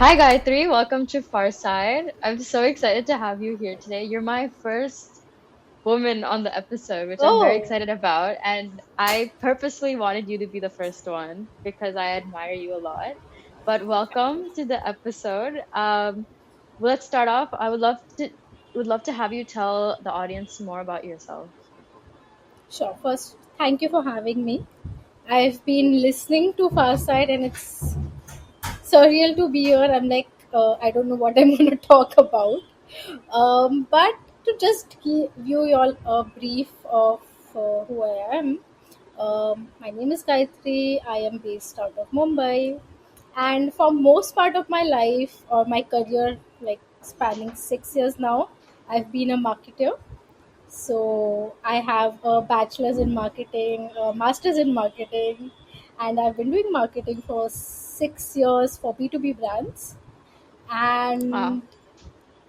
Hi, Gayatri. Welcome to Farside. I'm so excited to have you here today. You're my first woman on the episode, which I'm very Oh, excited about. And I purposely wanted you to be the first one because I admire you a lot. But welcome to the episode. Let's start off. I would love to have you tell the audience more about yourself. sure. First, thank you for having me. I've been listening to Farside and it's surreal to be here. I'm like, I don't know what I'm going to talk about. But to just give you all a brief of who I am, my name is Gayatri. I am based out of Mumbai. And for most part of my life or my career, like spanning 6 years now, I've been a marketer. So I have a bachelor's in marketing, a master's in marketing, and I've been doing marketing for 6 years for B2B brands. Wow. And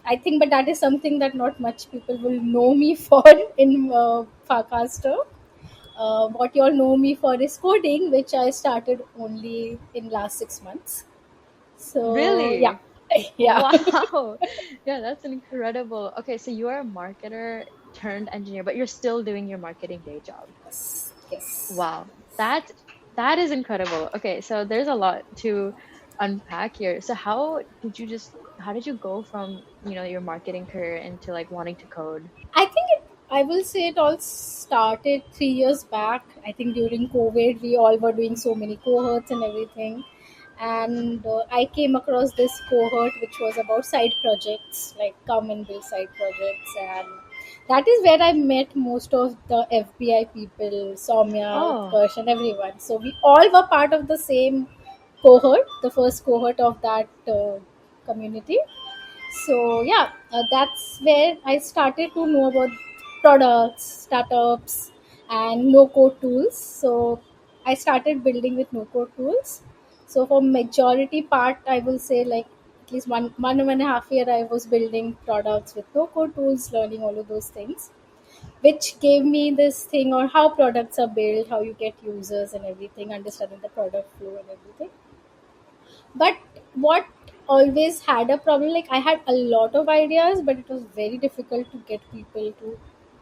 I think, but that is something that not much people will know me for in Farcaster. What you all know me for is coding, which I started only in last 6 months. So yeah, Really? yeah. Wow. Yeah, that's incredible. Okay, so you are a marketer turned engineer, but you're still doing your marketing day job. Yes, yes. Wow. That that is incredible. Okay, so there's a lot to unpack here. So how did you go from, your marketing career into like wanting to code? I will say it all started 3 years back. I think during COVID, we all were doing so many cohorts and everything. And I came across this cohort which was about side projects, like come and build side projects. And that is where I met most of the FBI people, Soumya, Oh, Utkarsh, and everyone. So we all were part of the same cohort, the first cohort of that community. So yeah, that's where I started to know about products, startups, and no code tools. So I started building with no code tools. So for majority part, I will say like at least one and a half year I was building products with no code tools, learning all of those things, which gave me this thing on how products are built, how you get users and everything, understanding the product flow and everything. But what always had a problem, like I had a lot of ideas, but it was very difficult to get people to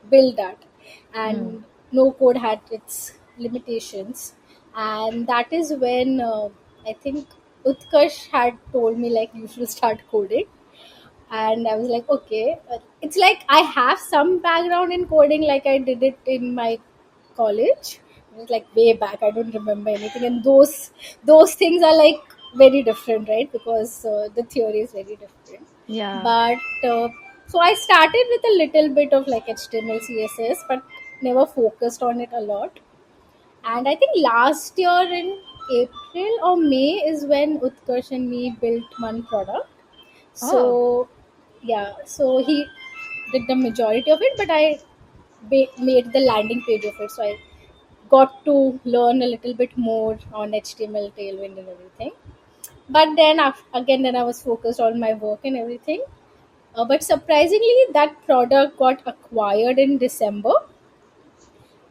build that. mm. And no code had its limitations. And that is when I think Utkarsh had told me like you should start coding. And I was like, okay. It's like I have some background in coding, like I did it in my college. It was like way back. I don't remember anything, and those things are like very different, right? Because the theory is very different. Yeah. But so I started with a little bit of like HTML, CSS, but never focused on it a lot. And I think last year in April or May is when Utkarsh and me built one product. Oh, So yeah, so he did the majority of it, but I made the landing page of it. So I got to learn a little bit more on HTML, Tailwind, and everything. But then again, then I was focused on my work and everything. But surprisingly, that product got acquired in December,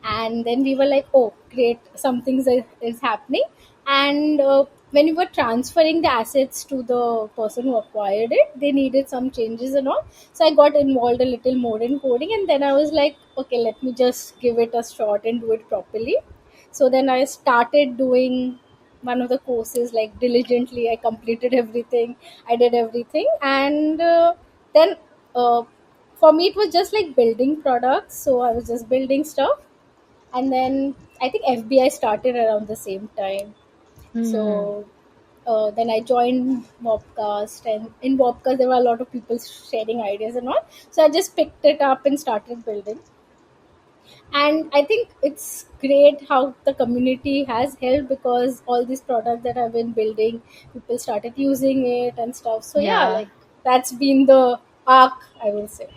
and then we were like, oh great, something is happening. And when we were transferring the assets to the person who acquired it, they needed some changes and all. So I got involved a little more in coding, and then I was like, okay, let me just give it a shot and do it properly. So then I started doing one of the courses like diligently. I completed everything, I did everything. And then uh, for me it was just like building products, so I was just building stuff. And then I think FBI started around the same time. mm. So then I joined Mobcast, and in Mobcast there were a lot of people sharing ideas and all. So I just picked it up and started building. And I think it's great how the community has helped, because all these products that I've been building, people started using it and stuff. So yeah, Yeah. like that's been the arc, I will say.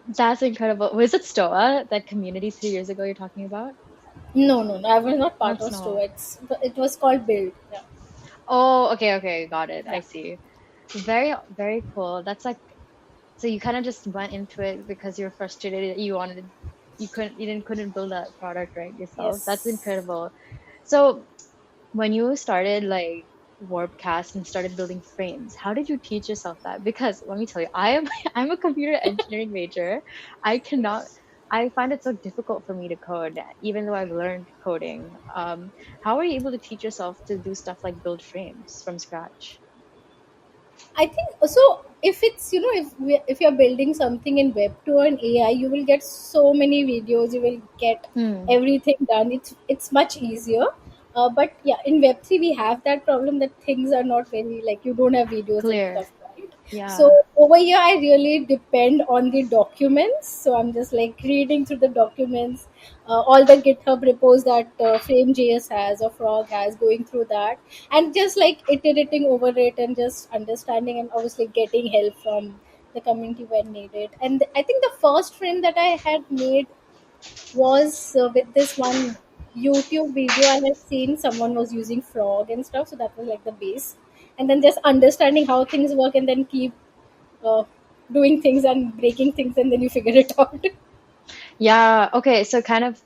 That's incredible. Was it Stoa, that community 3 years ago you're talking about? No, I was not part That's of Sto. not. It was called Build. Yeah, Oh, okay, okay, got it. I yeah. see. Very, very cool. That's like, so you kind of just went into it because you were frustrated. You didn't couldn't build that product right yourself. That's Yes. incredible. So when you started, like, Warpcast and started building frames. How did you teach yourself that? Because let me tell you, I am I'm a computer engineering major. I cannot. I find it so difficult for me to code, even though I've learned coding. How are you able to teach yourself to do stuff like build frames from scratch? I think so. If it's if you're building something in Web 2 and AI, you will get so many videos. You will get Hmm. everything done. It's much easier. But yeah, in Web 3 we have that problem that things are not very, like, you don't have videos and Clear. stuff, right? So Yeah. over here, I really depend on the documents. So I'm just like reading through the documents, all the GitHub repos that Frame.js has or Frog has, going through that and just like iterating over it and just understanding and obviously getting help from the community when needed. And I think the first friend that I had made was with this one YouTube video. I had seen someone was using Frog and stuff, so that was like the base. And then just understanding how things work and then keep uh, doing things and breaking things, and then you figure it out. Yeah. Okay. So kind of,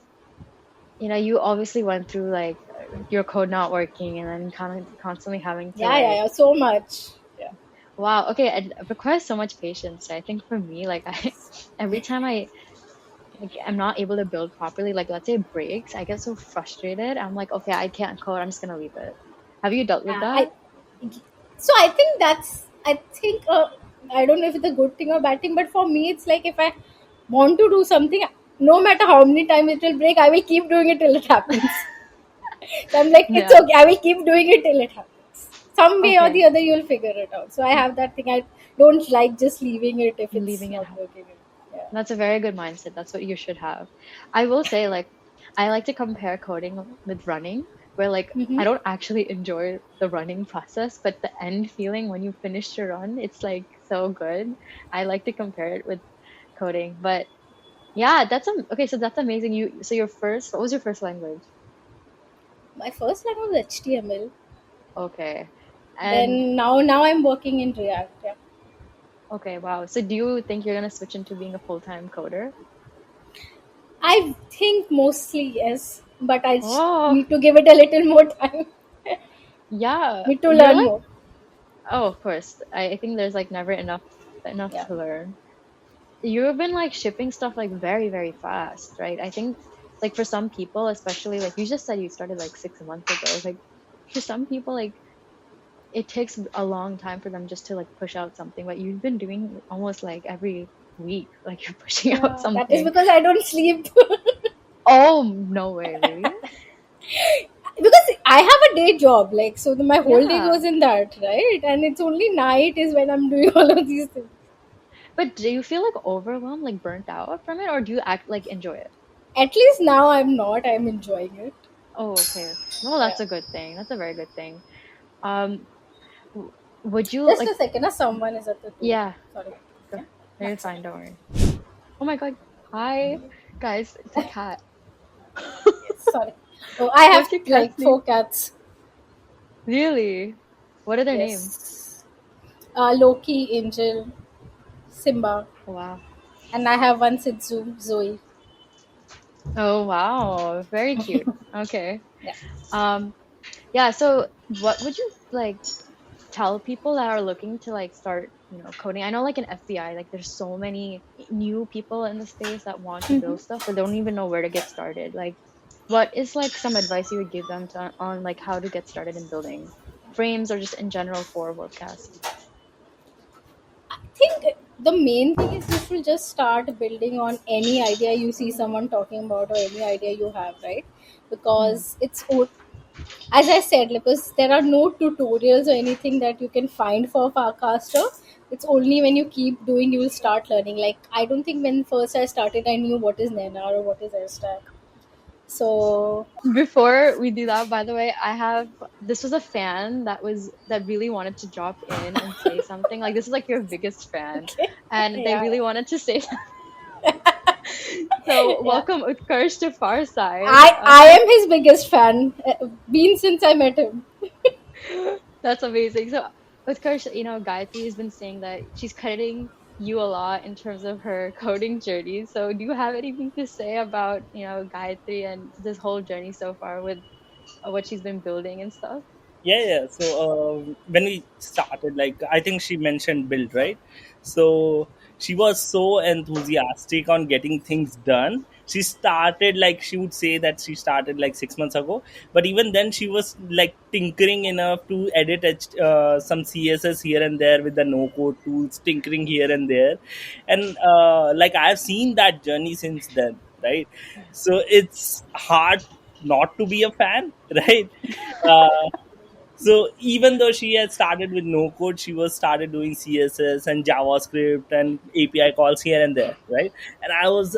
you obviously went through like your code not working and then kind of constantly having to Yeah, yeah, like, yeah, so much. Yeah. wow, okay, it requires so much patience. I think for me, like every time I'm not able to build properly, like let's say it breaks, I get so frustrated. I'm like, okay, I can't code. I'm just gonna leave it. Have you dealt with I that? so I think I don't know if it's a good thing or bad thing, but for me it's like if I want to do something, no matter how many times it will break, I will keep doing it till it happens. So I'm like, it's Yeah. okay, I will keep doing it till it happens. Some way or Okay. the other you'll figure it out. So I have that thing. I don't like just leaving it if it's Leaving it not happen. working. Yeah. That's a very good mindset. That's what you should have. I will say, like, I like to compare coding with running, where like Mm-hmm. I don't actually enjoy the running process, but the end feeling when you finish your run, it's like so good. I like to compare it with coding, but yeah, okay. So that's amazing. What was your first language? My first language was HTML. Okay, and Then now I'm working in React. Yeah. okay, wow. So do you think you're gonna switch into being a full-time coder? I think mostly yes, but I Oh, need to give it a little more time. yeah. Need to You're learn like, more. oh, of course. I think there's like never enough Yeah. to learn. You've been like shipping stuff like very, very fast, right? I think like for some people, especially like you just said you started like 6 months ago. Like for some people, like it takes a long time for them just to like push out something, but you've been doing almost like every week, like you're pushing out Yeah, that is something. because I don't sleep. Oh, no way, really? Because I have a day job, like, so my whole day Yeah. goes in that, right? And it's only night is when I'm doing all of these things. But do you feel like overwhelmed, like burnt out from it, or do you act like enjoy it? At least now I'm not. I'm enjoying it. Oh, okay. Well, Yeah. that's a good thing. That's a very good thing. Um, w- would you Just like, a second. Someone is at the door. yeah, Sorry. go. Yeah. No, you're One fine, second. don't worry. Oh my God. Hi, guys, it's a cat. Yes. Sorry. Oh, I have What's your cat's like name? 4 cats. Really? What are their names? Yes. Loki, Angel, Simba, Wow. and I have one Shih Tzu, Zoe. Oh, wow. Very cute. Okay. Yeah. Um, yeah, so what would you like tell people that are looking to like start, coding? I know like in FBI, like there's so many new people in the space that want to Mhm. build stuff, but they don't even know where to get started. Like, what is like some advice you would give them on like how to get started in building frames or just in general for WordCast? Think the main thing is you should just start building on any idea you see someone talking about or any idea you have, right? Hmm. Because as I said, because there are no tutorials or anything that you can find for Farcaster. It's only when you keep doing you will start learning. Like, I don't think when first I started I knew what is Nena or what is Airstack. So Before we do that, by the way, this was a fan that really wanted to drop in and say something. Like this is like your biggest fan, okay. and they Yeah, really wanted to say. So yeah. welcome Utkarsh to Far Side. I am his biggest fan. Been since I met him. That's amazing. So Utkarsh, Gayatri has been saying that she's crediting you a lot in terms of her coding journey. So do you have anything to say about, Gayatri and this whole journey so far with what she's been building and stuff? Yeah. So when we started, like I think she mentioned build, right? So she was so enthusiastic on getting things done. She started, like she would say that she started like 6 months ago, but even then she was like tinkering enough to edit some CSS here and there with the no code tools, tinkering here and there, and like I've seen that journey since then, right? So it's hard not to be a fan, right? Uh, so even though she had started with no code, she was started doing CSS and JavaScript and API calls here and there, right? And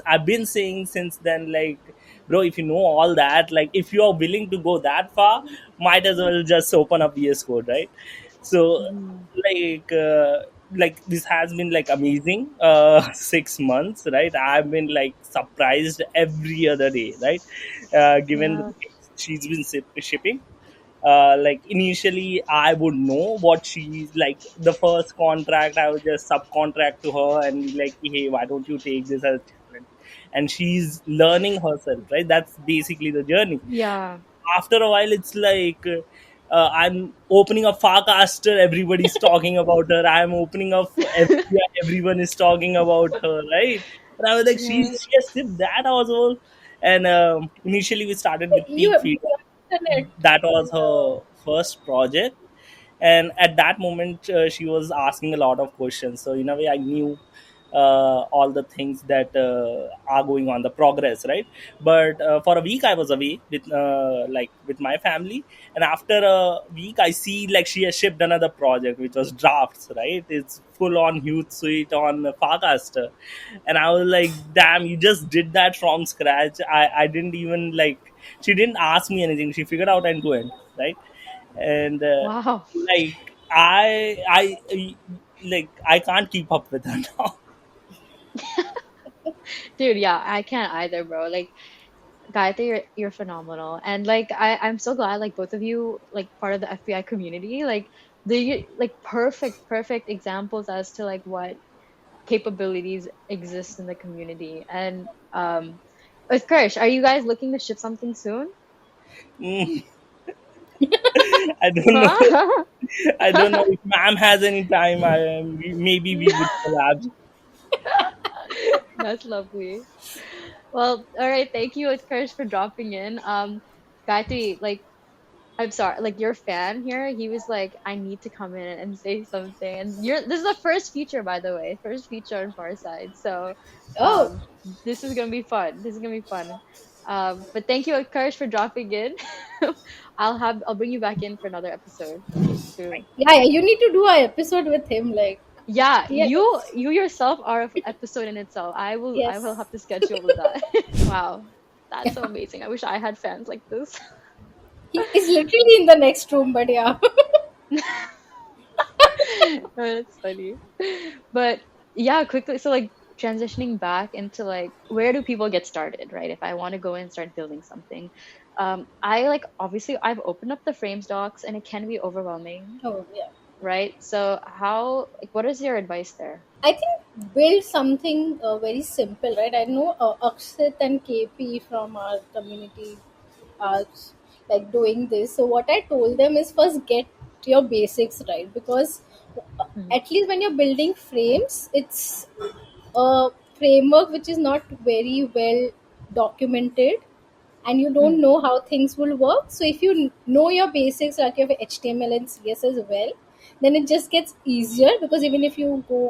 I've been saying since then, like, bro, if you know all that, like, if you are willing to go that far, might as well just open up VS Code, right? So, Mhm. like, like this has been like amazing 6 months, right? I've been like surprised every other day, right? Given the Yeah. things she's been shipping, like initially I would know what she's like. The first contract I would just subcontract to her and be like, hey, why don't you take this as challenge? And she's learning herself, right? That's basically the journey. Yeah. After a while it's like, I'm opening a Farcaster, everybody's talking about her. I'm opening up FBI, everyone is talking about her, right? And I was like, Yeah. she has shipped that also. And initially we started with You Peak have Feed. done it. That was Yeah. her first project, and at that moment she was asking a lot of questions, so in a way I knew all the things that are going on, the progress, right? But for a week I was away with like with my family, and after a week I see like she has shipped another project which was drafts, right? It's full on huge suite on Farcaster, and I was like, damn, you just did that from scratch. I didn't even like, she didn't ask me anything, she figured out end to end, right? And Wow. like like I can't keep up with her now. Dude, yeah, I can't either, bro. Like, Gayatri, you're phenomenal. And like I'm so glad like both of you like part of the FBI community. Like the like perfect examples as to like what capabilities exist in the community. And with Krish, are you guys looking to ship something soon? Mm, I don't know. I don't know if ma'am has any time. Maybe we would collab. That's lovely. Well, all right, thank you, Krish, for dropping in. Gayatri, like I'm sorry, like your fan here, he was like, I need to come in and say something. And this is the first feature, by the way, first feature on Farside. So Oh, this is gonna be fun. This is gonna be fun. But thank you, Karsh, for dropping in. I'll bring you back in for another episode soon. yeah, yeah, you need to do an episode with him. Like, Yeah, you yes, you yourself are an episode in itself. I will yes. have to schedule that. Wow. That's so amazing. I wish I had fans like this. He is literally in the next room, but yeah. That's funny. But yeah, quickly, so like transitioning back into like where do people get started, right? If I want to go and start building something. I like obviously I've opened up the frames docs and it can be overwhelming, Oh, yeah. right? So how like what is your advice there? I think build something very simple, right? I know Akshit and KP from our community are like doing this. So what I told them is first get your basics right, because Mhm. at least when you're building frames, it's a framework which is not very well documented, and you don't Mhm. know how things will work. So if you know your basics like your HTML and CSS well, then it just gets easier, because even if you go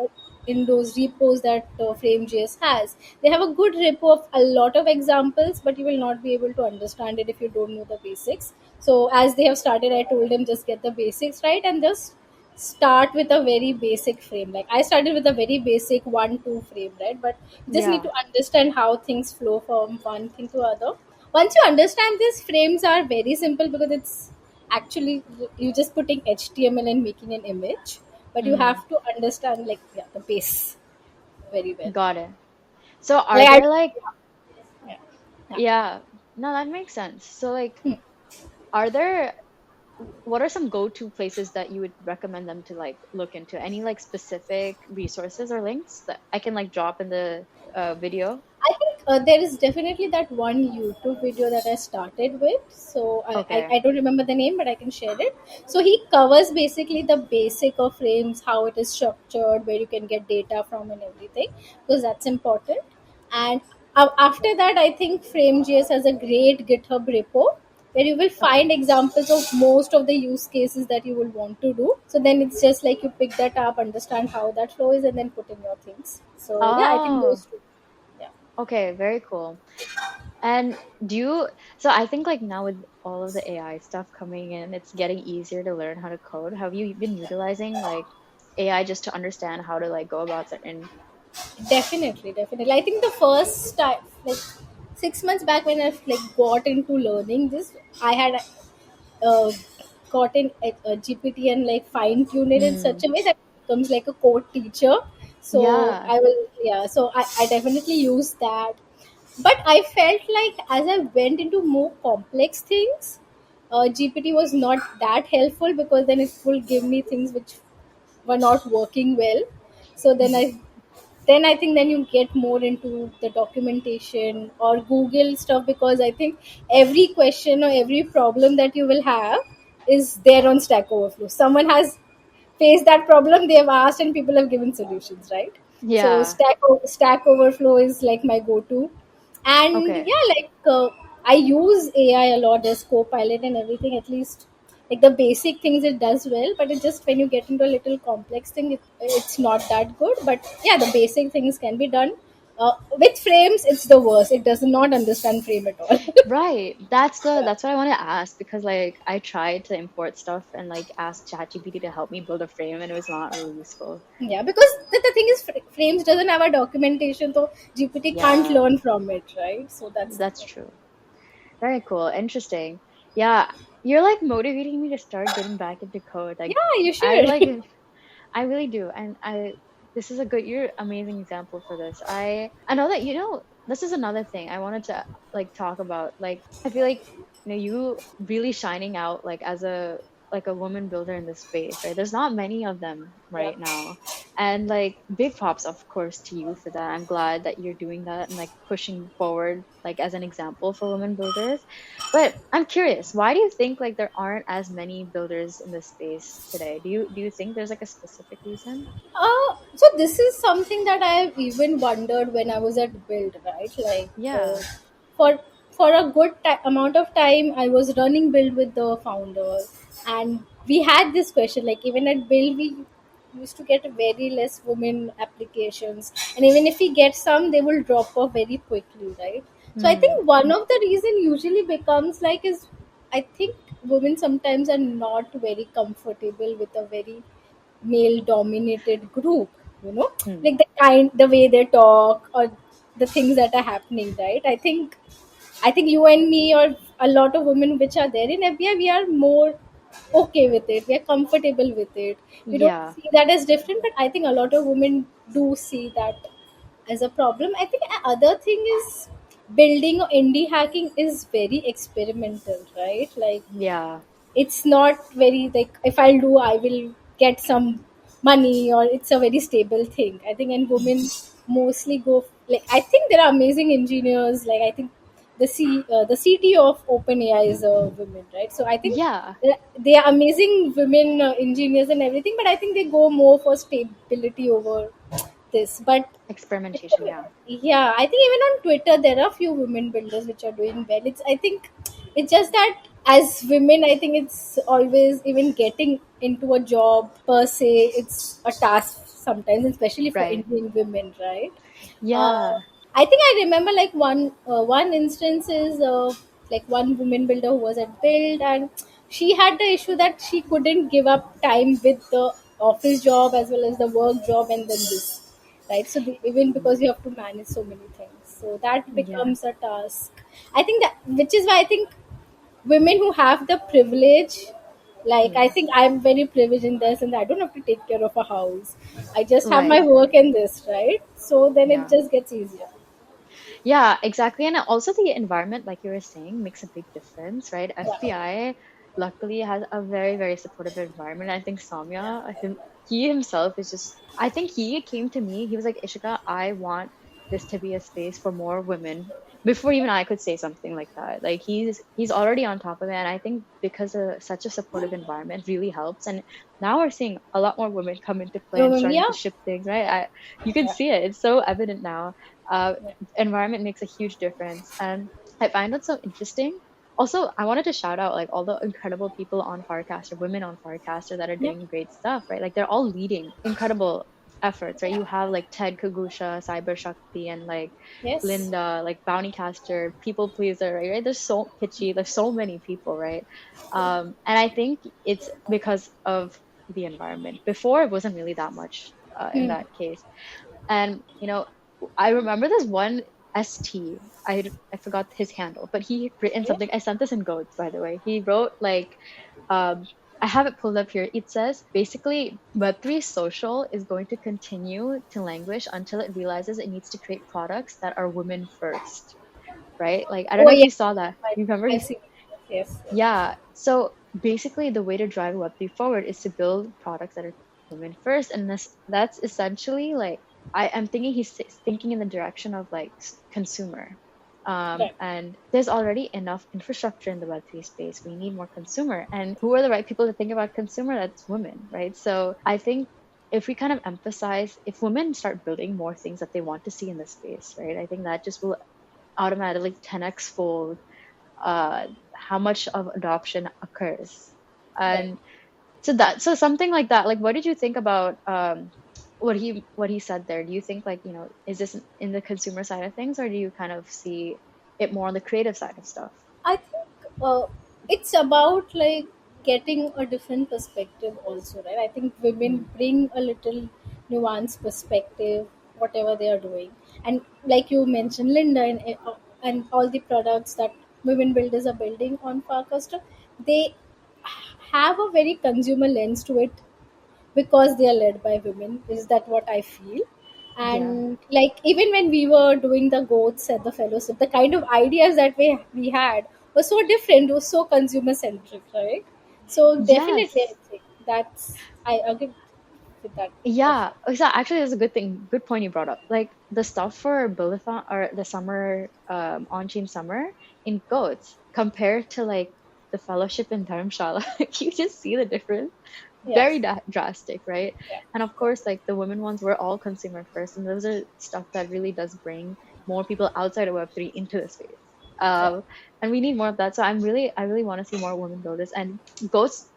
in those repos that Frame.js has, they have a good repo of a lot of examples, but you will not be able to understand it if you don't know the basics. So as they have started, I told them just get the basics right and just start with a very basic frame. Like I started with a very basic 1-2 frame, right? But you just need Yeah. to understand how things flow from one thing to other. Once you understand this, frames are very simple, because it's actually you just putting HTML and making an image, but you Hmm. have to understand like, yeah, the base very well. Got it. So are Like I there like yeah, yeah. yeah, no, that makes sense. So like Hmm. are there what are some go-to places that you would recommend them to like look into? Any like specific resources or links that I can like drop in the video? I think there is definitely that one YouTube video that I started with. So Okay. I don't remember the name, but I can share it. So he covers basically the basic of frames, how it is structured, where you can get data from, and everything, because that's important. And after that, I think Frame.js has a great GitHub repo where you will Okay. find examples of most of the use cases that you will want to do. So then it's just like you pick that up, understand how that flow is, and then put in your things. So yeah, I think Oh, those two. Yeah. okay, very cool. And do you, so I think like now with all of the AI stuff coming in, it's getting easier to learn how to code. Have you been utilizing like AI just to understand how to like go about certain? Definitely, definitely. I think the first time, like 6 months back, when I like got into learning this, I had uh, gotten a GPT and like fine tune it in such Mm, a way that it becomes like a code teacher. So yeah. I will, yeah. So I definitely use that. But I felt like as I went into more complex things, GPT was not that helpful because then it will give me things which were not working well. So then I think then you get more into the documentation or Google stuff, because I think every question or every problem that you will have is there on Stack Overflow. Someone has faced that problem, they have asked, and people have given solutions, right? So Yeah. Stack Overflow is like my go-to, and Okay. yeah, I use AI a lot as co-pilot and everything. At least like the basic things it does well, but it just when you get into a little complex thing, it's not that good. But yeah, the basic things can be done. With frames, it's the worst. It does not understand frame at all. Right. That's what I want to ask because like I tried to import stuff and like ask ChatGPT to help me build a frame and it was not really useful. Yeah, because the thing is, frames doesn't have a documentation, so GPT can't Yeah, learn from it, right? So that's the that's thing. true. Very cool. Interesting. Yeah, you're like motivating me to start getting back into code. Like Yeah, you I should. like I really do. And I this is a good you're amazing example for this. I know that this is another thing I wanted to like talk about. Like I feel like you really shining out like as a woman builder in this space, right? There's not many of them Yeah. right now. And like big props of course to you for that. I'm glad that you're doing that and like pushing forward like as an example for women builders. But I'm curious, why do you think like there aren't as many builders in this space today? Do you think there's like a specific reason? So this is something that I've even wondered when I was at Build, right? Yeah. For for a good amount of time, I was running Build with the founder, and we had this question. Like even at Build, we used to get very less women applications, and even if we get some, they will drop off very quickly, right? So I Hmm. think one of the reason usually becomes like is I think women sometimes are not very comfortable with a very male dominated group, you know, Hmm. like the way they talk or the things that are happening, right? I think you and me or a lot of women which are there in FBI, we are more okay with it, we are comfortable with it, we don't Yeah. see that as different. But I think a lot of women do see that as a problem. I think other thing is building or indie hacking is very experimental, right? Like Yeah. it's not very like if I'll do I will get some money or it's a very stable thing. I think, and women mostly go like I think there are amazing engineers. Like I think the CTO of OpenAI is a woman, right? So I think Yeah. they are amazing women engineers and everything, but I think they go more for stability over this. But Experimentation. Yeah. yeah, I think even on Twitter there are few women builders which are doing well. I think it's just that as women, I think it's always even getting into a job per se. It's a task sometimes, especially for Right. Indian women, right? Uh, Yeah. I think I remember like one instance is like one woman builder who was at Build, and she had the issue that she couldn't give up time with the office job as well as the work job and then this, right? So even because you have to manage so many things, so that Yeah. becomes a task. I think that, which is why I think women who have the privilege, like I Yeah. think I'm very privileged in this, and I don't have to take care of a house. I just have my Right. work in this, right? So then it Yeah. just gets easier. Yeah, exactly. And also the environment, like you were saying, makes a big difference, right? Yeah. FBI luckily has a very, very supportive environment. I think Samya, he himself is just, I think he came to me, he was like, Ishika, I want this to be a space for more women before even I could say something like that. Like he's already on top of it, and I think because of such a supportive environment really helps. And now we're seeing a lot more women come into play and starting to Yeah, ship things, right? You can yeah, see it; it's so evident now. yeah. Environment makes a huge difference, and I find that so interesting. Also, I wanted to shout out like all the incredible people on Farcaster, women on Farcaster that are Yeah. doing great stuff, right? Like they're all leading incredible efforts, right? You have like Ted Kagusha, Cyber Shakti, and like Yes. Linda, like Bounty Caster, People Pleaser, right? There's so pitchy, there's so many people, right? And I think it's because of the environment. Before, it wasn't really that much in Hmm. that case. And I remember this one ST. I forgot his handle, but he written Yeah. something. I sent this in Goats, by the way. He wrote like, um, I have it pulled up here. It says basically Web3 social is going to continue to languish until it realizes it needs to create products that are women first, right? Like I don't Oh know if yeah. you saw that. I, You remember? I've seen it. Yes. Yes. Yeah. So basically, the way to drive Web3 forward is to build products that are women first, and that's essentially like I am thinking thinking in the direction of like consumer. Right. And there's already enough infrastructure in the Web3 space. We need more consumer, and who are the right people to think about consumer? That's women, right? So I think if we kind of emphasize, if women start building more things that they want to see in the space, right? I think that just will automatically 10x fold how much of adoption occurs. Right. And so something like that, like what did you think about what he said there? Do you think like, is this in the consumer side of things, or do you kind of see it more on the creative side of stuff? I think it's about like getting a different perspective also, right? I think women Mm. bring a little nuanced perspective, whatever they are doing, and like you mentioned, Linda, and all the products that women builders are building on Farcaster, they have a very consumer lens to it because they are led by women. Is that what I feel? Yeah. And like even when we were doing the goats at the fellowship, the kind of ideas that we had were so different, was so consumer centric, right? So definitely I Yes. think that's I agree with that Yeah, definitely. so actually that's a good thing. Good point you brought up. Like the stuff for Build-a-thon or the summer on-chain summer in Goats compared to like the fellowship in Dharamshala, like you just see the difference. Very Yes. drastic, right? Yeah. And of Yeah. course, like the women ones were all consumer first, and those are stuff that really does bring more people outside of Web3 into the space. Yeah. And we need more of that. So I really want to see more women builders and Goats.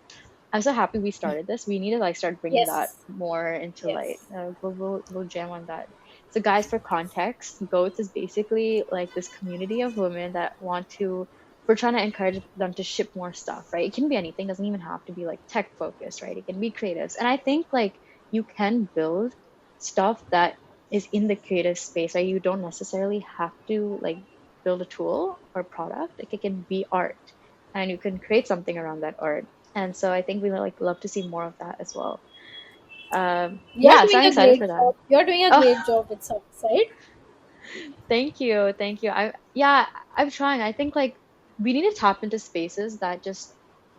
I'm so happy we started this. We need to like start bringing that Yes. more into light. Yes. We'll jam on that. So guys, for context, Goats is basically like this community of women that want to. We're trying to encourage them to ship more stuff, right? It can be anything. Doesn't even have to be like tech focused, right? It can be creatives, and I think like you can build stuff that is in the creative space, right? You don't necessarily have to like build a tool or product. Like it can be art, and you can create something around that art, and so I think we would like love to see more of that as well. You're Yeah, so doing I'm a excited great for that. job. You're doing a Oh, great job with Sunside. thank you, thank you. Yeah, I'm trying. I think like we need to tap into spaces that just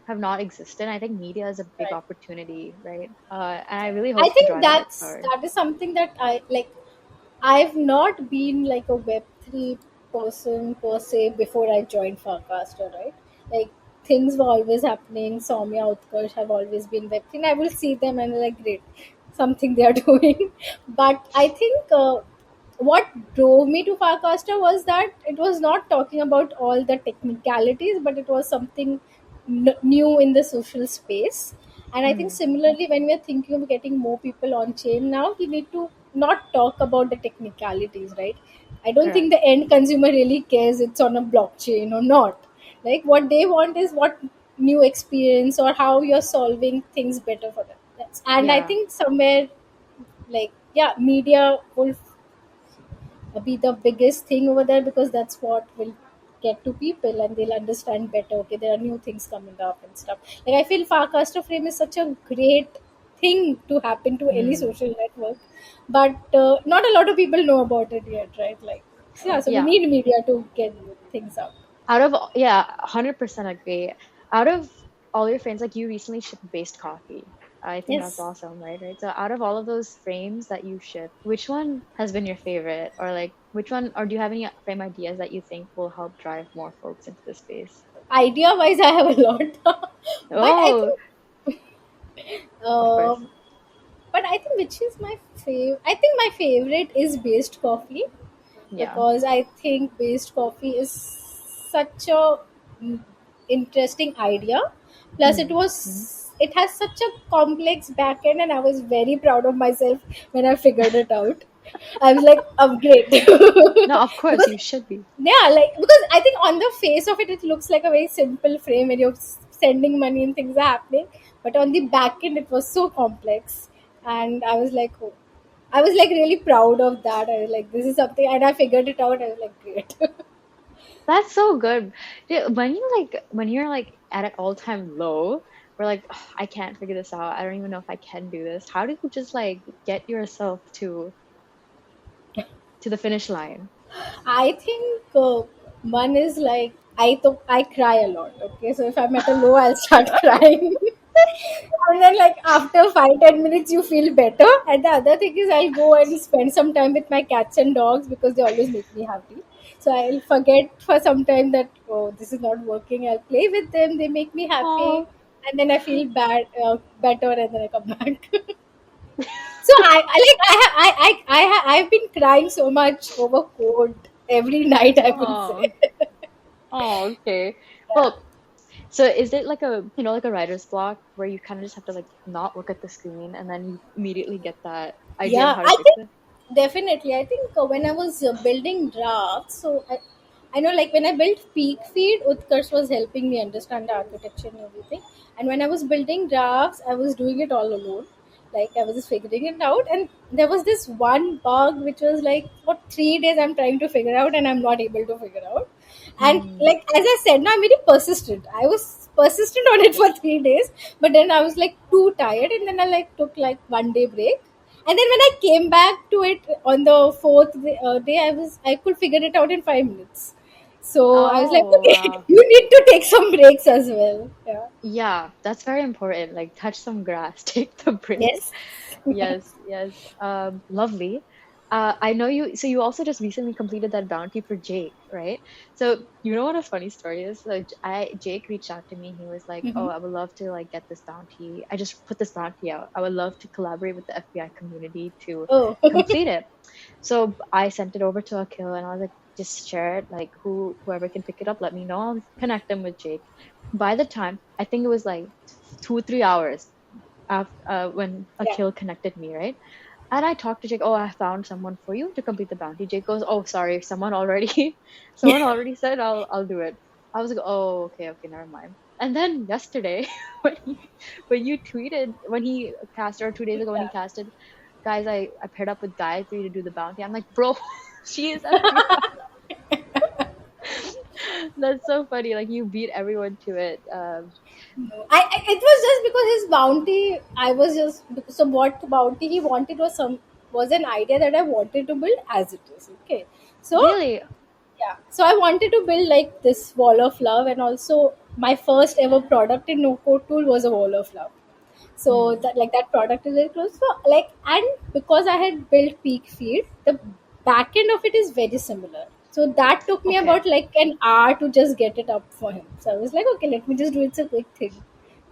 have not existed. I think media is a big Right. opportunity, right? And I really I hope to think drive that forward. that is something that I like. I've not been like a Web3 person per se before I joined Farcaster, right? Like things were always happening. Soumya Utkarsh have always been Web3. And I will see them and like, great, something they are doing. But I think what drove me to Farcaster was that it was not talking about all the technicalities, but it was something new in the social space. And I think Mm, similarly, when we are thinking of getting more people on chain now, we need to not talk about the technicalities, right? I don't think correct. the end consumer really cares it's on a blockchain or not. Like what they want is what new experience or how you're solving things better for them. And I Yeah, think somewhere like yeah, media will be the biggest thing over there because that's what will get to people and they'll understand better. Okay, there are new things coming up and stuff. Like I feel Farcaster Frame is such a great thing to happen to any mm, social network, but not a lot of people know about it yet, right? Like yeah, so we yeah. need media to get things out. Yeah, 100% agree. Out of all your frames, like you recently shipped based coffee. I think that's Yes. awesome, right? Right. So out of all of those frames that you ship, which one has been your favorite? Or like Which one, or do you have any frame ideas that you think will help drive more folks into the space? Idea wise, I have a lot, but I Oh, think. of course. Um, but I think which is my favorite. I think my favorite is based coffee, Yeah. because I think based coffee is such a mm, interesting idea. Plus, Mm. Mm. it has such a complex backend, and I was very proud of myself when I figured it out. I was like, I'm great. No, of course Because you should be. yeah, like because I think on the face of it, it looks like a very simple frame where you're sending money and things are happening, but on the back end, it was so complex, and I was like, oh, I was like really proud of that. I was like, this is something, and I figured it out. I was like, great. That's so good. Dude, when you're like at an all-time low, we're like, "Ugh, I can't figure this out. I don't even know if I can do this." How do you just like get yourself to the finish line? I think one is like I cry a lot. Okay, so if I'm at a low, I'll start crying. And then like after 5-10 minutes you feel better, and the other thing is I'll go and spend some time with my cats and dogs because they always make me happy. So I'll forget for some time that, oh, this is not working. I'll play with them, they make me happy, Oh, and then I feel better, and then I come back. So I've been crying so much over code every night, I will oh, say. oh, okay. Yeah. Well, so is it like a, like a writer's block where you kind of just have to like not look at the screen and then you immediately get that idea of Yeah, how to I fix think it? definitely. I think when I was building drafts, I know like when I built Peak Feed, Utkarsh was helping me understand the architecture and everything. And when I was building drafts, I was doing it all alone. Like I was just figuring it out, and there was this one bug which was like for 3 days I'm trying to figure out, and I'm not able to figure out. And Hmm. like as I said, now I'm very persistent. I was persistent on it for 3 days, but then I was like too tired, and then I like took like 1 day break, and then when I came back to it on the fourth day, I could figure it out in 5 minutes. So I was like, Oh, okay, wow. you need to take some breaks as well. Yeah. Yeah, that's very important. Like touch some grass, take the break. Yes. Yes, yes. Lovely. I know you, so you also just recently completed that bounty for Jake, right? So you know what a funny story is? So Jake reached out to me. He was like, "Oh, Hmm. I would love to like get this bounty. I just put this bounty out. I would love to collaborate with the FBI community to Oh. complete it." So I sent it over to Akil and I was like, just share it. Like whoever can pick it up, let me know. I'll connect them with Jake. By the time, I think it was like 2 3 hours after when Yeah. Akil connected me, right? And I talked to Jake, oh, I found someone for you to complete the bounty. Jake goes, oh, sorry, someone already, someone already said I'll do it. I was like, oh, okay, okay, never mind. And then yesterday, when you tweeted, when he casted, or 2 days ago when he Yeah. casted, guys, I paired up with Gayatri to do the bounty. I'm like, bro, she is FBI. That's so funny. Like you beat everyone to it. No. It was just because his bounty. I was just so what bounty he wanted was an idea that I wanted to build as it is. Okay, so Really? yeah, so I wanted to build like this wall of love, and also my first ever product in no code tool was a wall of love. So Hmm. that product is very close. So like, and because I had built Peak Feed, the back end of it is very similar. So that took me Okay. about like an hour to just get it up for him. So I was like, okay, let me just do it. It's a quick thing.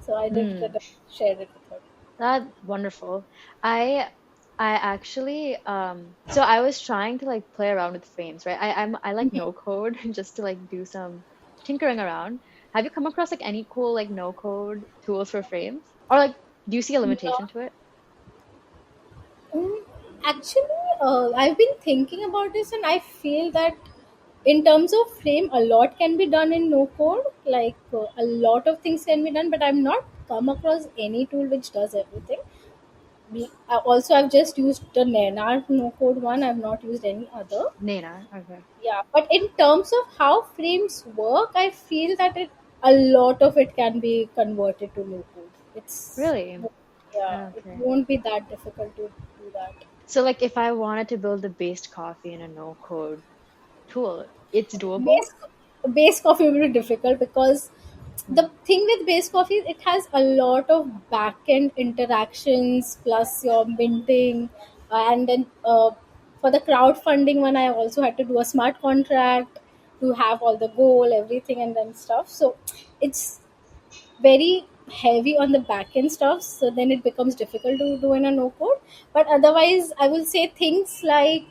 So I did it Hmm. and I shared it with her. That's wonderful. I I actually so I was trying to like play around with frames, right? I like no code just to like do some tinkering around. Have you come across like any cool like no code tools for frames? Or like do you see a limitation No. to it? Mm, Actually, I've been thinking about this, and I feel that in terms of frame, a lot can be done in no code. Like a lot of things can be done, but I've not come across any tool which does everything. Also, I've just used the Nanar no code one. I've not used any other. Nana, okay. Yeah, but in terms of how frames work, I feel that a lot of it can be converted to no code. It's Really? yeah, it Okay. won't be that difficult to do that. So like if I wanted to build a based coffee in a no code tool, it's doable? Base base coffee will be difficult because Hmm. the thing with base coffee is it has a lot of back end interactions plus your minting, and then for the crowdfunding one, I also had to do a smart contract to have all the goal, everything, and then stuff. So it's very heavy on the back end stuff, so then it becomes difficult to do in a no code. But otherwise, I will say things like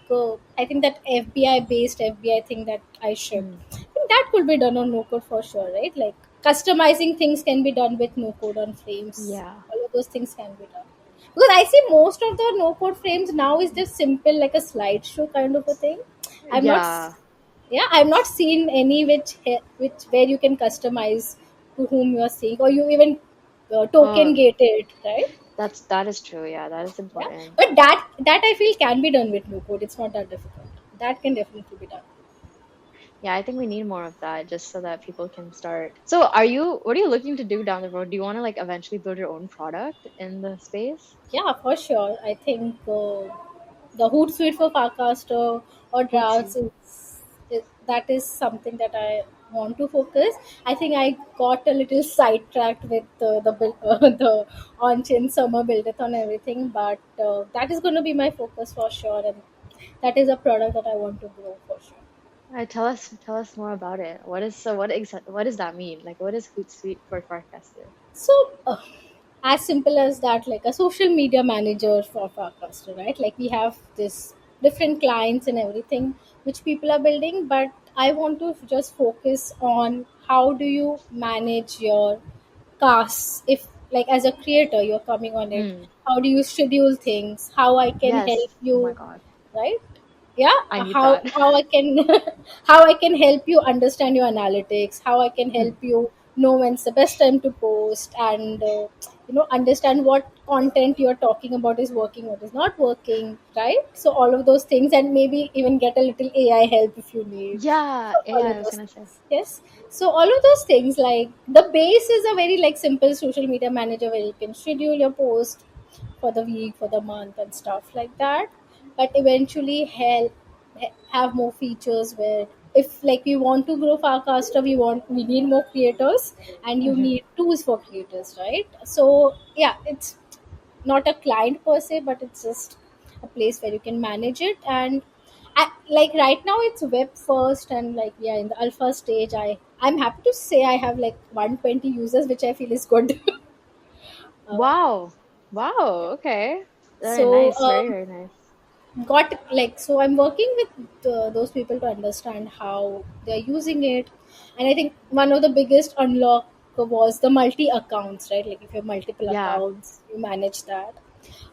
I think that FBI based FBI thing that I Mm. shipped, I think that could be done on no code for sure, right? Like customizing things can be done with no code on frames. Yeah. All of those things can be done, because I see most of the no code frames now is just simple, like a slideshow kind of a thing. I'm not Yeah. Yeah, I've not seen any which where you can customize to whom you are seeing, or you even token Oh, gate it, right? that is true. Yeah, that is Yeah, important. but that I feel can be done with no code. It's not that difficult. That can definitely be done. Yeah, I think we need more of that just so that people can start. So, what are you looking to do down the road? Do you want to like eventually build your own product in the space? Yeah, for sure. I think the Hootsuite for Farcaster or Hootsuite. drafts that is something that I want to focus. I think I got a little sidetracked with the on-chain summer buildathon and everything, but that is going to be my focus for sure, and that is a product that I want to grow for sure. All right, tell us more about it. What does that mean? Like, what is Hootsuite for Farcaster? So, as simple as that, like a social media manager for Farcaster, right? Like we have this different clients and everything which people are building, but I want to just focus on how do you manage your casts. If, like, as a creator, you're coming on it, Mm. how do you schedule things? How I can help Yes. Oh my you, God, right? Yeah, I need how that. I can how I can help you understand your analytics, how I can Mm. help you know when's the best time to post, and understand what content you're talking about is working, what is not working, right? So all of those things, and maybe even get a little AI help if you need. Yeah, So all yeah, of I was those gonna say. things, yes. So all of those things, like the base is a very like simple social media manager where you can schedule your post for the week, for the month, and stuff like that. But eventually, have more features where, if like we want to grow Farcaster, we need more creators, and you Hmm. need tools for creators, right? So yeah, it's not a client per se, but it's just a place where you can manage it. And like right now it's web first, and like we are in the alpha stage. I'm happy to say I have like 120 users, which I feel is good. uh, Wow, wow. Okay, very so nice. Very very nice. got like so I'm working with those people to understand how they're using it. And I think one of the biggest unlock was the multi accounts, right? Like if you have multiple Yeah. accounts, you manage that.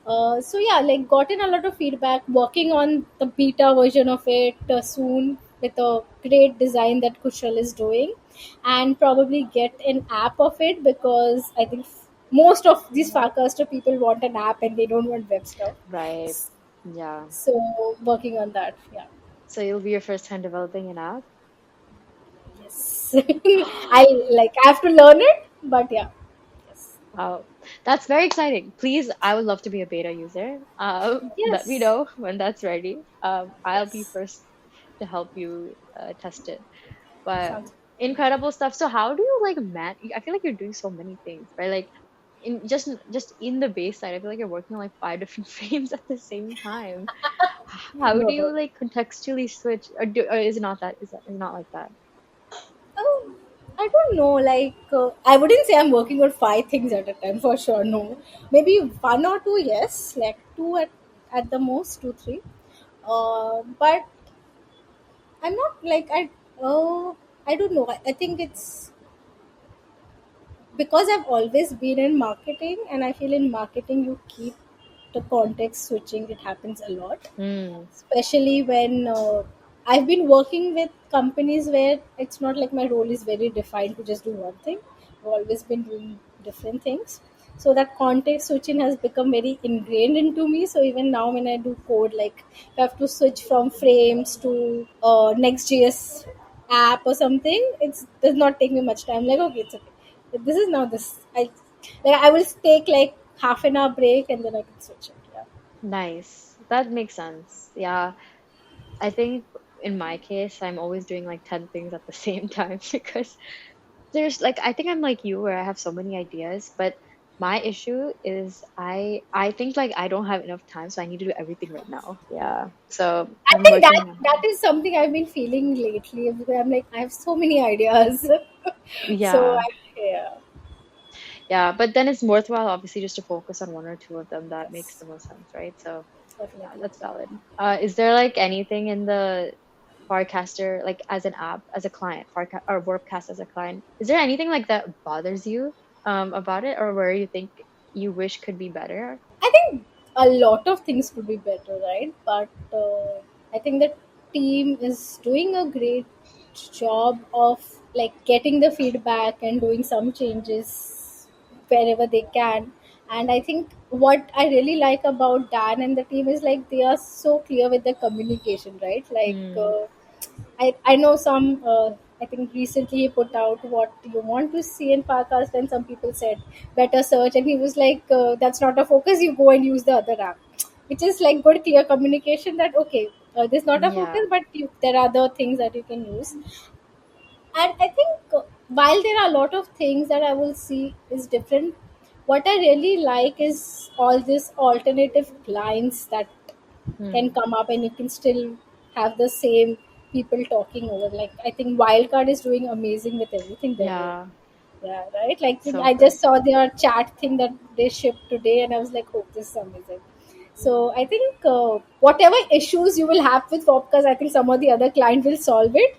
So yeah, like gotten a lot of feedback, working on the beta version of it soon, with a great design that Kushal is doing, and probably get an app of it, because I think most of these Farcaster people want an app and they don't want web stuff. Right. Yeah. So working on that, yeah. So you'll be your first time developing an app? Yes. I have to learn it, but yeah. Yes. Wow. That's very exciting. Please, I would love to be a beta user. Let me Yes. know when that's ready. I'll be Yes. first to help you test it. But Sounds incredible stuff. So how do you like I feel like you're doing so many things, right? Like just in the base side, I feel like you're working on like five different frames at the same time. How do no. you like contextually switch, or is it not that? Is it not like that? Oh, I don't know. Like, I wouldn't say I'm working on five things at a time for sure. No, maybe one or two. Yes, like two at the most, two three. But I'm not like I don't know. I think it's because I've always been in marketing, and I feel in marketing you keep the context switching. It happens a lot, Hmm. especially when I've been working with companies where it's not like my role is very defined to just do one thing. I've always been doing different things. So that context switching has become very ingrained into me. So even now when I do code, like I have to switch from frames to Next.js app or something, it does not take me much time. Like, okay, it's okay. This is now this. I will take like half an hour break and then I can switch it. Yeah. Nice. That makes sense. Yeah. I think in my case, I'm always doing like 10 things at the same time because there's like, I think I'm like you where I have so many ideas, but My issue is I think like I don't have enough time, so I need to do everything right now. Yeah. So I I'm think working that on that is something I've been feeling lately because I'm like I have so many ideas. So yeah. yeah, Yeah. But then it's worthwhile obviously just to focus on one or two of them that makes yes, the most sense, right? So yeah, definitely. that's valid. Is there like anything in the Farcaster, like as an app, as a client, or Warpcast as a client, is there anything like that bothers you about it, or where you think you wish could be better? I think a lot of things could be better, right? But I think the team is doing a great job of like getting the feedback and doing some changes wherever they can. And I think what I really like about Dan and the team is like they are so clear with the communication, right? Like Mm, I know some. I think recently he put out what you want to see in podcast, and some people said better search, and he was like, "That's not a focus. You go and use the other app," which is like good, clear communication that okay, this is not a yeah. focus, but there are other things that you can use. And I think while there are a lot of things that I will see is different, what I really like is all these alternative clients that can Mm, come up and you can still have the same people talking over. Like I think Wildcard is doing amazing with everything they're doing. yeah. Yeah, right. Like So I good. just saw their chat thing that they shipped today, and I was like, "Oh, this is amazing." So I think whatever issues you will have with Popcast, I think some of the other client will solve it,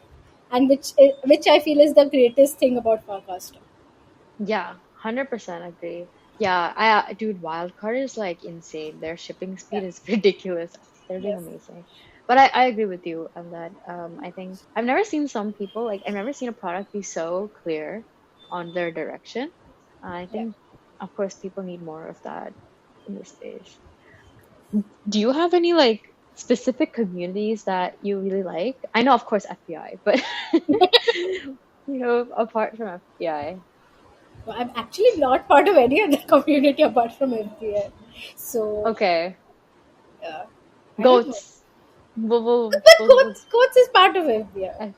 and which I feel is the greatest thing about Podcast. Yeah, 100% agree. Yeah, dude, Wildcard is like insane. Their shipping Yeah. speed is ridiculous. They're doing Yes. amazing. But I agree with you on that. I think I've never seen some people like I've never seen a product be so clear on their direction. I Yeah. think, of course, people need more of that in this stage. Do you have any like specific communities that you really like? I know, of course, FBI, but apart from FBI. So I'm actually not part of any other community apart from FBI. So Okay. yeah, I don't know. Goats. We'll, we'll, But we'll, we'll, Coates is part of FBI. uh,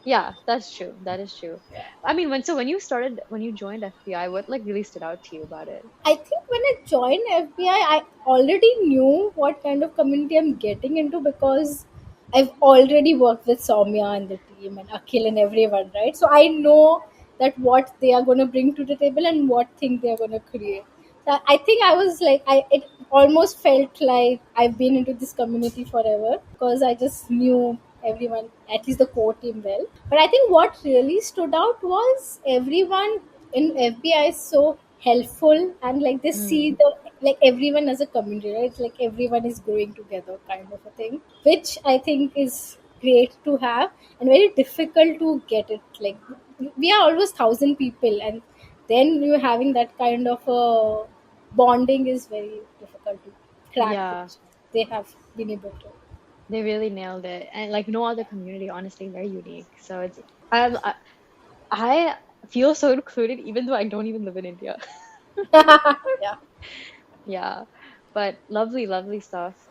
yeah, that's true. That is true. Yeah. I mean, when you joined FBI, what like really stood out to you about it? I think when I joined FBI, I already knew what kind of community I'm getting into because I've already worked with Soumya and the team and Akhil and everyone, right? So I know that what they are going to bring to the table and what thing they are going to create. So I think I was like, it almost felt like I've been into this community forever because I just knew everyone, at least the core team well. But I think what really stood out was everyone in FBI is so helpful and like they see Mm, the like everyone as a community, right? It's like everyone is growing together kind of a thing, which I think is great to have and very difficult to get it. Like we are almost 1,000 people, and then you having that kind of a bonding is very difficult to crack, yeah, which they have been able to. they really nailed it, and like no other community, honestly, very unique. So I, I feel so included, even though I don't even live in India. Yeah. Yeah, but lovely, lovely stuff.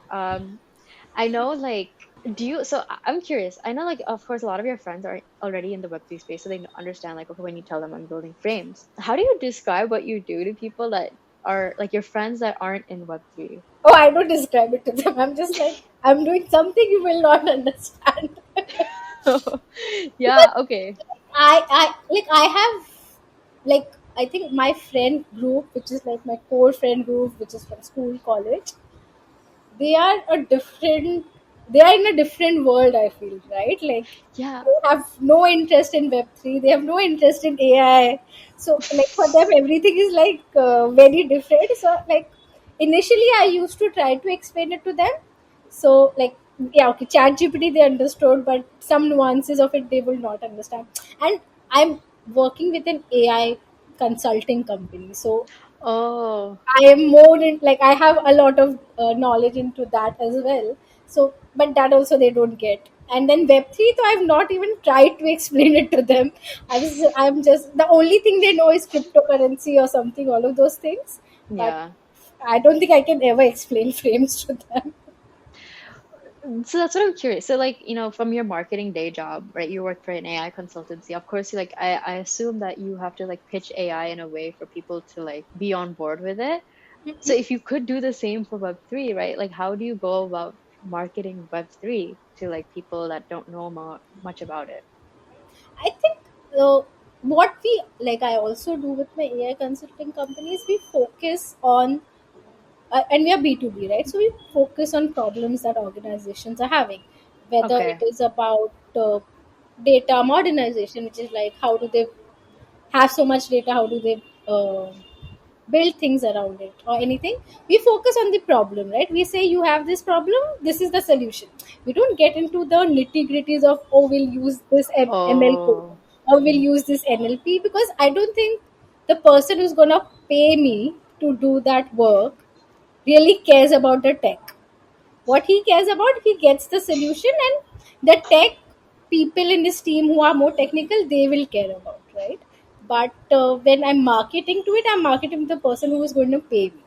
I know, like, I'm curious. I know, like, of course, a lot of your friends are already in the Web3 space, so they understand, like, okay, when you tell them I'm building frames, how do you describe what you do to people that are, like, your friends that aren't in Web3? Oh, I don't describe it to them. I'm just like, I'm doing something you will not understand. Yeah, okay. I have like I think my friend group, which is like my core friend group, which is from school, college, they are a different. They are in a different world. I feel right. Like Yeah. they have no interest in Web3. They have no interest in AI. So like for them, everything is like very different. So like initially, I used to try to explain it to them. So like yeah, okay, Chat GPT they understood, but some nuances of it they will not understand. And I'm working with an AI consulting company, so Oh, I am more in like I have a lot of knowledge into that as well. So, but that also they don't get. And then Web3, so I've not even tried to explain it to them. I'm just the only thing they know is cryptocurrency or something, all of those things. But yeah. I don't think I can ever explain frames to them. So that's what I'm curious. So like, from your marketing day job, right? You work for an AI consultancy. Of course, you like I assume that you have to like pitch AI in a way for people to like be on board with it. So if you could do the same for Web3, right? Like how do you go about marketing Web3 to like people that don't know much about it? I think uh, what we like, I also do with my AI consulting companies, we focus on, and we are B2B, right? So we focus on problems that organizations are having, whether it Okay. is about data modernization, which is like how do they have so much data, how do they build things around it, or anything. We focus on the problem, right? We say you have this problem, this is the solution. We don't get into the nitty gritties of, oh, we'll use this ML code, Oh, or we'll use this NLP, because I don't think the person who's going to pay me to do that work really cares about the tech. What he cares about, he gets the solution, and the tech people in his team who are more technical, they will care about, right? But when I'm marketing to it, I'm marketing to the person who is going to pay me.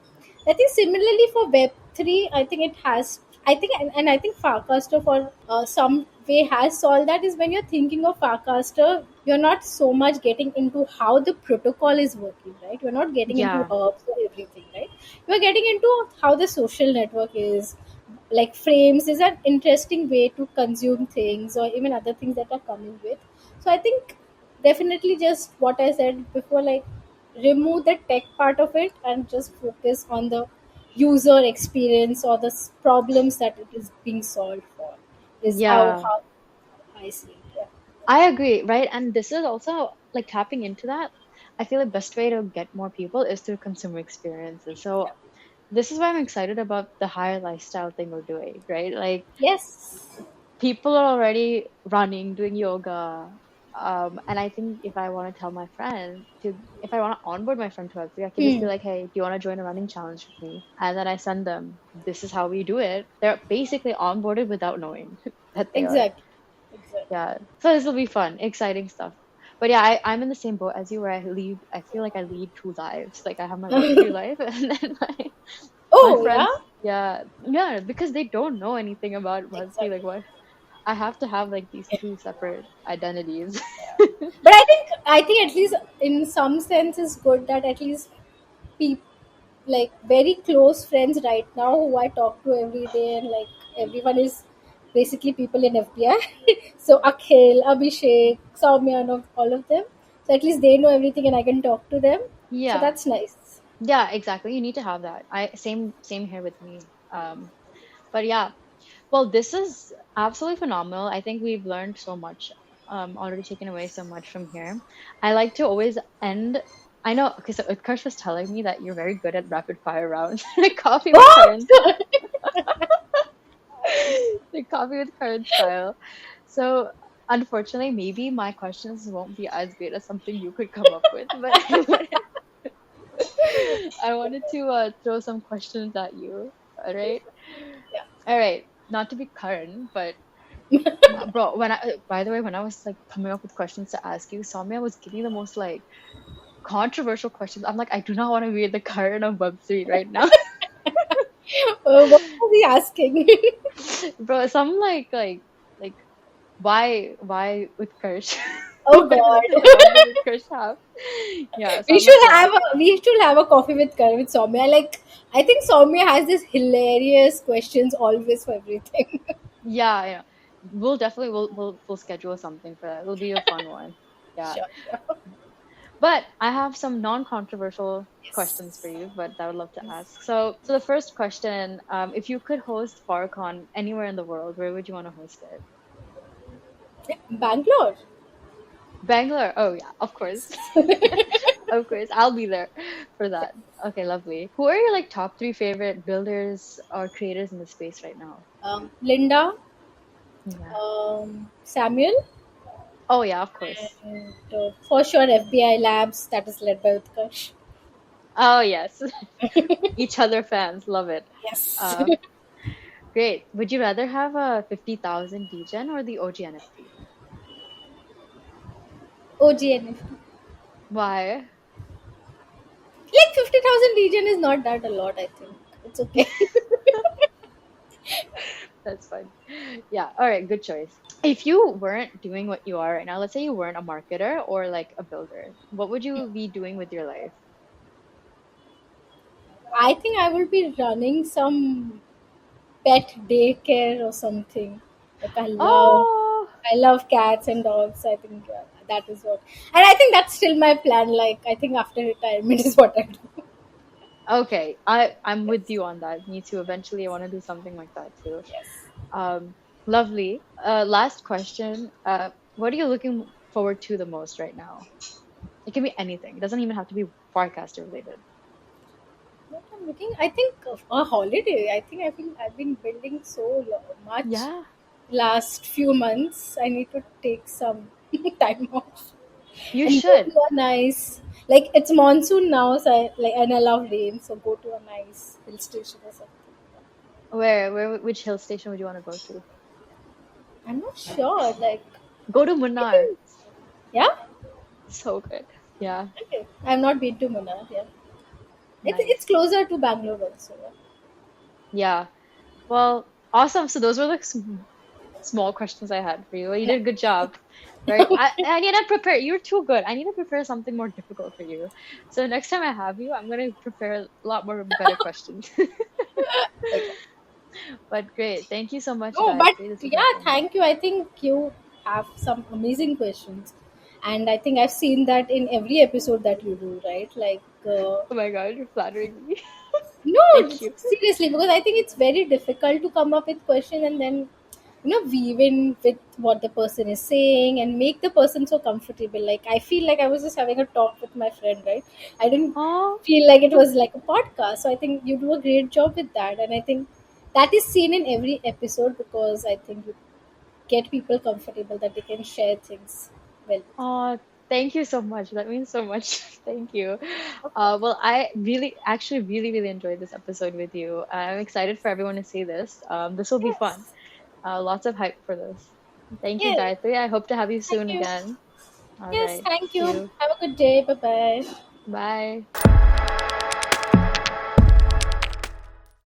I think similarly for Web3, I think it has, I think, and I think Farcaster for some way has solved that. Is when you're thinking of Farcaster, you're not so much getting into how the protocol is working, right? You're not getting into yeah. herbs or everything, right? You're getting into how the social network is, like frames is an interesting way to consume things, or even other things that are coming with. So I think definitely just what I said before, like remove the tech part of it and just focus on the user experience or the problems that it is being solved for, is Yeah. how I see it. Yeah. I agree, right? And this is also like tapping into that. I feel the best way to get more people is through consumer experiences. So this is why I'm excited about the higher lifestyle thing we're doing, right? Like Yes. people are already running, doing yoga. And I think if I want to tell my friend to, if I want to onboard my friend to Web3, I can just be Hmm. like, hey, do you want to join a running challenge with me? And then I send them, this is how we do it. They're basically onboarded without knowing that they are. Exactly. Exactly. Yeah. So this will be fun, exciting stuff. But yeah, I'm in the same boat as you where I feel like I lead two lives. Like I have my Web3 life and then my Oh yeah. friends, yeah, yeah, because they don't know anything about Web3. Like Exactly. what I have to have like these two separate identities. But I think at least in some sense is good that at least people, like very close friends right now who I talk to every day, and like everyone is basically people in FBI. So Akhil, Abhishek, Soumya, and all of them. So at least they know everything and I can talk to them. So Yeah. that's nice. Yeah, exactly. You need to have that. I same here with me. Um, but yeah, well, this is absolutely phenomenal. I think we've learned so much, already taken away so much from here. I like to always end. I know, okay, so Utkarsh was telling me that you're very good at rapid fire rounds, like coffee with What? Karan, like coffee with Karan style. So unfortunately, maybe my questions won't be as great as something you could come up with, but I wanted to throw some questions at you. All right. Yeah. All right. Not to be current, but bro, by the way, when I was like coming up with questions to ask you, Soumya was giving the most like controversial questions. I'm like, I do not want to be the current of Web3 right now. What was he asking? Bro, some like why Utkarsh? Oh What God. what did Utkarsh have? Yeah, so We I'm like, should yeah. have a coffee with Karan with Soumya. Like I think Soumya has this hilarious questions always for everything. Yeah, yeah. We'll definitely we'll schedule something for that. It'll be a fun one. Yeah. Sure, sure. But I have some non-controversial questions for Yes. you, but I would love to ask. So the first question, if you could host FarCon anywhere in the world, where would you want to host it? Bangalore. Bangalore. Oh yeah, of course. Of course. I'll be there for that. Okay, lovely. Who are your like top three favorite builders or creators in the space right now? Linda, Yeah. Samuel, Oh yeah, of course. and for sure FBI Labs that is led by Utkarsh. Oh yes. Each other fans, love it. Yes. Uh, great. Would you rather have a 50,000 DGen or the OG NFT? OGNF. Why? Like 50,000 region is not that a lot, I think. It's okay. That's fun. Yeah. All right. Good choice. If you weren't doing what you are right now, let's say you weren't a marketer or like a builder, what would you be doing with your life? I think I will be running some pet daycare or something. Like Oh, I love cats and dogs. I think that is what, and I think that's still my plan. Like I think after retirement is what I do. okay. I'm with Yes, you on that. Me too. Eventually, I want to do something like that too. yes. Lovely. Last question. What are you looking forward to the most right now? It can be anything. It doesn't even have to be forecaster related. What I'm looking, I think of a holiday. I've been building so much Yeah, last few months. I need to take some time off you and go should. to a nice, like it's monsoon now, so and I love rain, so go to a nice hill station or something. Which hill station would you want to go to? I'm not sure. Like Go to I Munnar. think, yeah. So good. Yeah, Okay, I've not been to Munnar. Yeah, it's nice. closer to Bangalore also. Yeah. Yeah. Well, awesome. So those were the small questions I had for you. You Yeah. did a good job. Right. I need to prepare. You're too good. I need to prepare something more difficult for you. So next time I have you, I'm gonna prepare a lot more better questions. Okay. But great. Thank you so much, No, but Gayatri. This was so yeah, fun. thank you. I think you have some amazing questions, and I think I've seen that in every episode that you do, right? Like, Oh my God, you're flattering me. no, Thank you. seriously, because I think it's very difficult to come up with question and then weave in with what the person is saying and make the person so comfortable. Like I feel like I was just having a talk with my friend, right? I didn't Oh, feel like it was like a podcast. So I think you do a great job with that, and I think that is seen in every episode because I think you get people comfortable that they can share things well with you. oh, thank you so much. That means so much. Thank you. Okay. Well, I really, actually, really enjoyed this episode with you. I'm excited for everyone to see this. This will be fun. Yes. Lots of hype for this. Thank you, Yes. Gayatri. I hope to have you Thank soon you. again. All Yes. right. Thank See you. you. Have a good day. Bye bye. Bye.